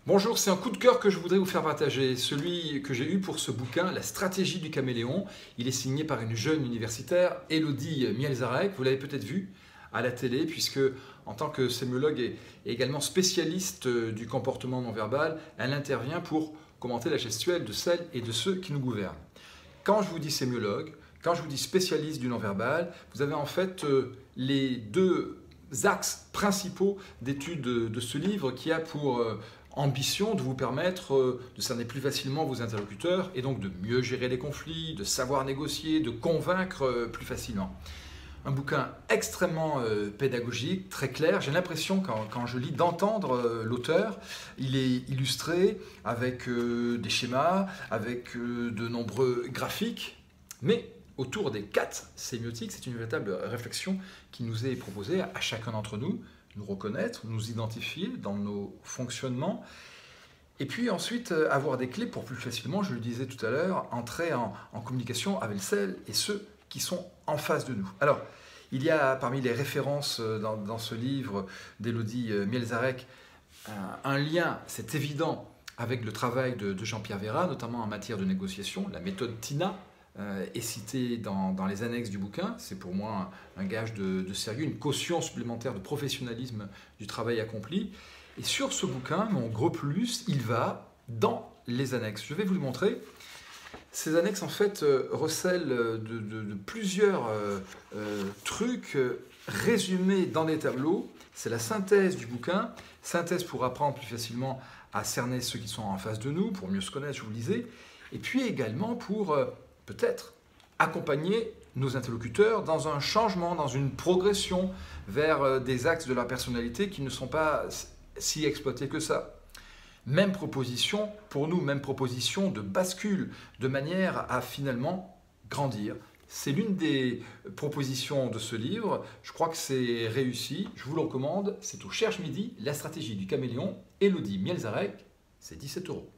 Bonjour, c'est un coup de cœur que je voudrais vous faire partager, celui que j'ai eu pour ce bouquin, La stratégie du caméléon. Il est signé par une jeune universitaire, Elodie Mielzarek. Vous l'avez peut-être vu à la télé, puisque en tant que sémiologue et également spécialiste du comportement non verbal, elle intervient pour commenter la gestuelle de celles et de ceux qui nous gouvernent. Quand je vous dis sémiologue, quand je vous dis spécialiste du non verbal, vous avez en fait les deux axes principaux d'étude de ce livre qui a pour ambition de vous permettre de cerner plus facilement vos interlocuteurs et donc de mieux gérer les conflits, de savoir négocier, de convaincre plus facilement. Un bouquin extrêmement pédagogique, très clair. J'ai l'impression, quand je lis, d'entendre l'auteur. Il est illustré avec des schémas, avec de nombreux graphiques, mais autour des 4 sémiotiques, c'est une véritable réflexion qui nous est proposée à chacun d'entre nous, nous reconnaître, nous identifier dans nos fonctionnements, et puis ensuite avoir des clés pour plus facilement, je le disais tout à l'heure, entrer en communication avec celles et ceux qui sont en face de nous. Alors, il y a parmi les références dans ce livre d'Elodie Mielzarek un lien, c'est évident, avec le travail de Jean-Pierre Véra, notamment en matière de négociation, la méthode TINA, est citée dans les annexes du bouquin. C'est pour moi un gage de sérieux, une caution supplémentaire de professionnalisme du travail accompli. Et sur ce bouquin, mon gros plus, il va dans les annexes. Je vais vous le montrer. Ces annexes, en fait, recèlent de plusieurs trucs résumés dans des tableaux. C'est la synthèse du bouquin, synthèse pour apprendre plus facilement à cerner ceux qui sont en face de nous, pour mieux se connaître, je vous le disais, et puis également pour peut-être accompagner nos interlocuteurs dans un changement, dans une progression vers des axes de leur personnalité qui ne sont pas si exploités que ça. Même proposition pour nous, même proposition de bascule, de manière à finalement grandir. C'est l'une des propositions de ce livre. Je crois que c'est réussi. Je vous le recommande. C'est au Cherche Midi, La stratégie du caméléon. Elodie Mielzarek, c'est 17 €.